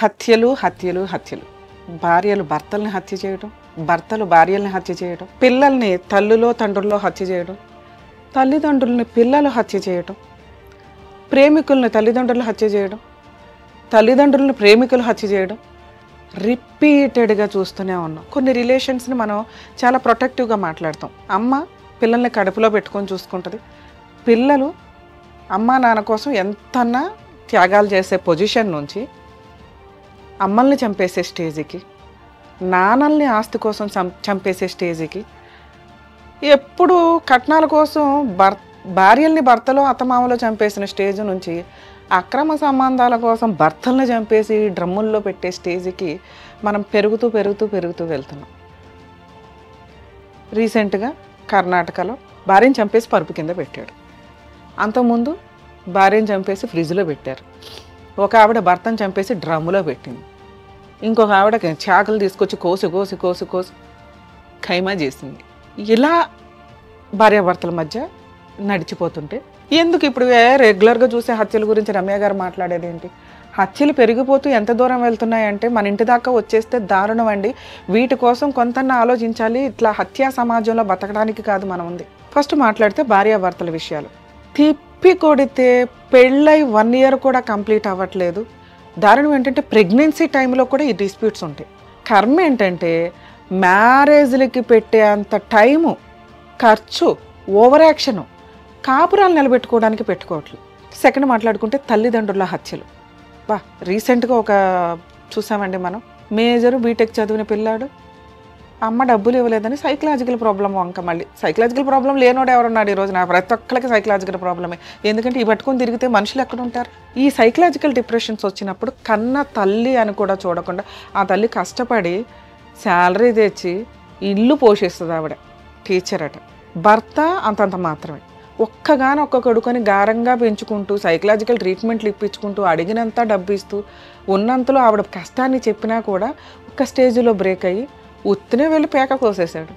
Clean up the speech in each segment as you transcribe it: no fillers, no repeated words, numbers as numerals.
హత్యలు హత్యలు హత్యలు. భార్యలు భర్తల్ని హత్య చేయడం, భర్తలు భార్యల్ని హత్య చేయడం, పిల్లల్ని తల్లులో తండ్రుల్లో హత్య చేయడం, తల్లిదండ్రుల్ని పిల్లలు హత్య చేయడం, ప్రేమికుల్ని తల్లిదండ్రులు హత్య చేయడం, తల్లిదండ్రులను ప్రేమికులు హత్య చేయడం రిపీటెడ్గా చూస్తూనే ఉన్నాం. కొన్ని రిలేషన్స్ని మనం చాలా ప్రొటెక్టివ్గా మాట్లాడతాం. అమ్మ పిల్లల్ని కడుపులో పెట్టుకొని చూసుకుంటుంది. పిల్లలు అమ్మ నాన్న కోసం ఎంతన్నా త్యాగాలు చేసే పొజిషన్ నుంచి అమ్మల్ని చంపేసే స్టేజ్కి, నాన్నల్ని ఆస్తి కోసం చంపేసే స్టేజ్కి, ఎప్పుడు కట్నాల కోసం భార్యల్ని భర్తలో అత్తమామలో చంపేసిన స్టేజ్ నుంచి అక్రమ సంబంధాల కోసం భర్తల్ని చంపేసి డ్రమ్ముల్లో పెట్టే స్టేజ్కి మనం పెరుగుతూ పెరుగుతూ పెరుగుతూ వెళ్తున్నాం. రీసెంట్గా కర్ణాటకలో భార్యను చంపేసి పరుపు కింద పెట్టాడు. అంతకుముందు భార్యను చంపేసి ఫ్రిడ్జ్లో పెట్టారు. ఒక ఆవిడ భర్తను చంపేసి డ్రమ్ములో పెట్టింది. ఇంకొక ఆవిడ చాకులు తీసుకొచ్చి కోసి కోసి కోసి కోసి ఖైమా చేసింది. ఇలా భార్యాభర్తల మధ్య నడిచిపోతుంటే ఎందుకు ఇప్పుడు రెగ్యులర్గా చూసే హత్యల గురించి రమ్య గారు మాట్లాడేది ఏంటి? హత్యలు పెరిగిపోతూ ఎంత దూరం వెళ్తున్నాయంటే మన ఇంటి దాకా వచ్చేస్తే దారుణం అండి. వీటి కోసం కొంతన్నా ఆలోచించాలి. ఇట్లా హత్యా సమాజంలో బతకడానికి కాదు మనం ఉంది. ఫస్ట్ మాట్లాడితే భార్యాభర్తల విషయాలు. తిప్పి కొడితే పెళ్ళై 1 year కూడా కంప్లీట్ అవ్వట్లేదు. దారుణం ఏంటంటే ప్రెగ్నెన్సీ టైంలో కూడా ఈ డిస్ప్యూట్స్ ఉంటాయి. కర్మ ఏంటంటే మ్యారేజ్లకి పెట్టే అంత టైము, ఖర్చు, ఓవర్ యాక్షను కాపురాలు నిలబెట్టుకోవడానికి పెట్టుకోవట్లేదు. సెకండ్ మాట్లాడుకుంటే తల్లిదండ్రుల హత్యలు. రీసెంట్గా ఒక చూసామండి మనం. మేజరు బీటెక్ చదివిన పిల్లాడు అమ్మ డబ్బులు ఇవ్వలేదని సైకలాజికల్ ప్రాబ్లం వంక. మళ్ళీ సైకలాజికల్ ప్రాబ్లం లేనోడు ఎవరున్నాడు ఈ రోజున? ప్రతి ఒక్కరికి సైకలాజికల్ ప్రాబ్లమే. ఎందుకంటే ఈ పట్టుకొని తిరిగితే మనుషులు ఎక్కడ ఉంటారు? ఈ సైకలాజికల్ డిప్రెషన్స్ వచ్చినప్పుడు కన్న తల్లి అని కూడా చూడకుండా ఆ తల్లి కష్టపడి శాలరీ తెచ్చి ఇల్లు పోషిస్తుంది. ఆవిడ టీచర్ అట. భర్త అంతంత మాత్రమే. ఒక్క కొడుకొని గారంగా పెంచుకుంటూ సైకలాజికల్ ట్రీట్మెంట్లు ఇప్పించుకుంటూ అడిగినంత డబ్బు ఇస్తూ ఉన్నంతలో ఆవిడ కష్టాన్ని చెప్పినా కూడా ఒక్క స్టేజ్లో బ్రేక్ అయ్యి ఉత్తినే వెళ్ళి పేక కోసేశాడు.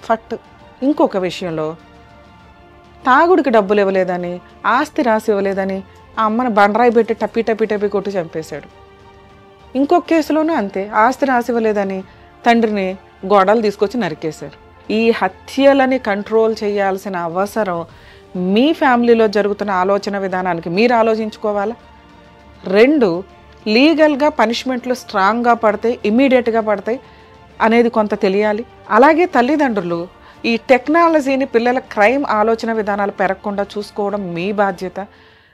ఫట్. ఇంకొక విషయంలో తాగుడికి డబ్బులు ఇవ్వలేదని, ఆస్తి రాసి ఇవ్వలేదని ఆ అమ్మని బండరాయి పెట్టి టప్పి టప్పి టప్పి కొట్టి చంపేశాడు. ఇంకొక కేసులోనూ అంతే. ఆస్తి రాసి ఇవ్వలేదని తండ్రిని గోడలు తీసుకొచ్చి నరికేశారు. ఈ హత్యలని కంట్రోల్ చేయాల్సిన అవసరం మీ ఫ్యామిలీలో జరుగుతున్న ఆలోచన విధానానికి మీరు ఆలోచించుకోవాలా. 2, లీగల్గా పనిష్మెంట్లు స్ట్రాంగ్గా పడతాయి, ఇమ్మీడియట్గా పడతాయి అనేది కొంత తెలియాలి. అలాగే తల్లిదండ్రులు ఈ టెక్నాలజీని పిల్లల క్రైమ్ ఆలోచన విధానాలు పెరగకుండా చూసుకోవడం మీ బాధ్యత.